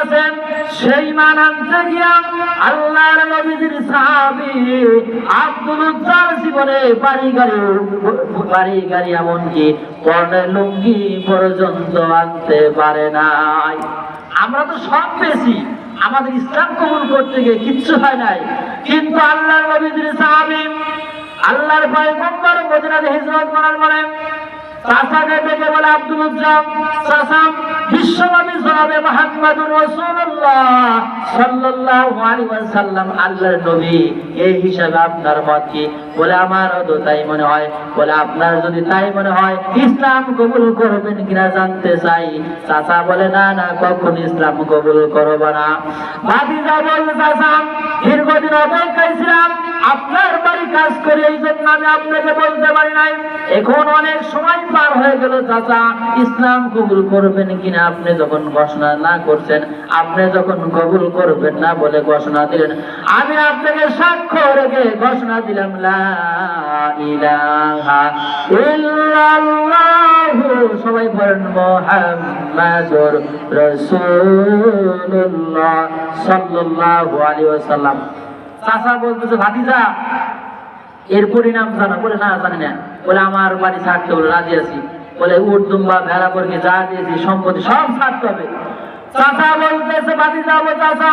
আছেন, সেই ঈমান আনতে গিয়া আল্লাহর নবীর সাহাবী আব্দুল উজ্জার জীবনে বাড়ি গাড়ি এমনকি পরনের লুঙ্গি পর্যন্ত আনতে পারে নাই। আমরা তো সব পেয়েছি, আমাদের ইসলাম কবুল করতে গিয়ে কিচ্ছু হয় নাই, কিন্তু আল্লাহর নবীর সাহাবী আল্লাহর পয়গম্বর মদিনাতে হিজরত করার পরে চাচাকে ডেকে বলে, আব্দুল উজ্জা চাচা, বিশ্বনবী জনাবে মুহাম্মদুর রাসূলুল্লাহ সাল্লাল্লাহু আলাইহি ওয়াসাল্লাম আল্লাহর নবী, এই হিসাবে আপনার মত কি? বলে, আমারও তো তাই মনে হয়। বলে, আপনার যদি তাই মনে হয় ইসলাম কবুল করবেন কিনা জানতে চাই। চাচা বলে, না না, কখন ইসলাম কবুল করব না। ভাতিজা বলল, চাচা দীর্ঘদিন অপেক্ষায় ছিলাম, আপনার বাড়ি কাজ করে, এই জন্য আমি আপনাকে বলতে পারি নাই। এখন অনেক সময় পার হয়ে গেল, চাচা ইসলাম কবুল করবেন কিনা আপনি যখন ঘোষণা না করছেন, আপনি যখন কবুল করবেন না বলে ঘোষণা দিলেন, আমি আপনাকে সাক্ষ্য রেখে ঘোষণা দিলাম, লা ইলাহা ইল্লাল্লাহ, সবাই বলেন মুহাম্মাদুর রাসূলুল্লাহ সাল্লাল্লাহু আলাইহি ওয়াসাল্লাম। চাচা বলতেছে, ভাতিজা এর পরিণাম জানা? বলে, না জানি না। বলে, আমার বাড়ি ছাড়তে বলে রাজি আছি। বলে, উট দুম্বা ভেড়া পরকে যা দিয়েছি সম্পত্তি সব ছাড়তে হবে। চাচা বলতেছে, ভাতিজা চাচা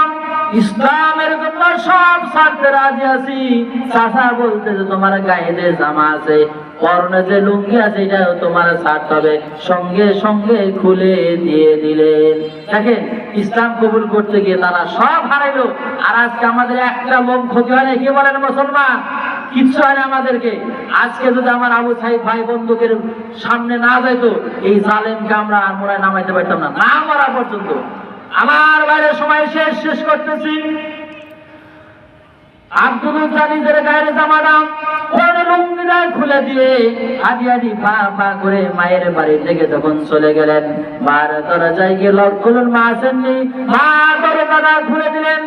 ইসলামের জন্য সব ছাড়তে রাজি আছি। চাচা বলতেছে, তোমার গায়ে যে জামা আছে, পরনে যে লুঙ্গি আছে, এটা তোমার ছাড়তে হবে। সঙ্গে সঙ্গে খুলে দিয়ে দিলেন। দেখেন, ইসলাম কবুল করতে গিয়ে তারা সব হারাইলো। আর আজকে আমাদের একটা লোক ক্ষতি হয় না, কি বলেন মুসলমান? কিচ্ছু হয় না আমাদেরকে। আজকে যদি আমার আবু সাইদ ভাই বন্দুকের সামনে না যাইতো, এই জালেমকে আমরা আর মোড়ায় নামাইতে পারতাম না, না মরা পর্যন্ত। আমার বাইরে সময় শেষ করতেছি। আব্দুল জালিদের গায়ের জামাটা লুঙ্গিটা খুলে দিয়ে হাঁটি হাঁটি পা পা করে মায়ের বাড়ি থেকে যখন চলে গেলেন, মার দরজায় গিয়ে লক করলেন, মা আসেননি। মা দরজাটা খুলে দিলেন।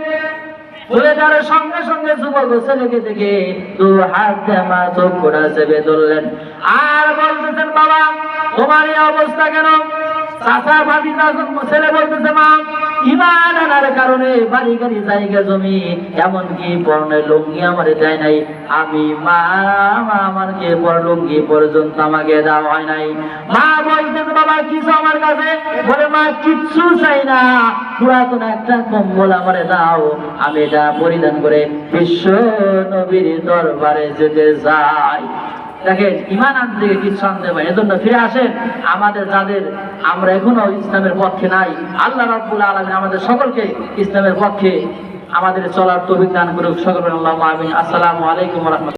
খুলে দেওয়ার সঙ্গে সঙ্গে যুবক ছেলেকে দেখে দু হাত দিয়ে মা চোখ গোড়া চেপে ধরলেন আর বলতেছেন, বাবা তোমার এই অবস্থা কেন? চাচা ভাতিজা ছেলে বলতেছে, মা ঈমান আনার কারণে বাড়ি গাড়ি জায়গা জমি এমনকি পরনের লুঙ্গি আমার দেয় নাই। আমি মা আমাকে পর লুঙ্গি পর্যন্ত আমাকে দেওয়া হয় নাই। মা বলতেছে, বাবা কিছু আমার কাছে? বলে, মা কিচ্ছু চাই না, পুরাতন একটা কম্বল আমারে দাও, আমি এটা পরিধান করে বিশ্ব নবীর দরবারে যেতে চাই। দেখেন, ঈমান আনতে কিছু আনতে পারে। এজন্য ফিরে আসেন, আমাদের যাদের আমরা এখনো ইসলামের পক্ষে নাই, আল্লাহ রাব্বুল আলামিন আমাদের সকলকে ইসলামের পক্ষে আমাদের চলার তৌফিক দান করুক। সকলে আল্লাহুম্মা আমিন। আসসালামু আলাইকুম ওয়া রাহমাতুল্লাহ।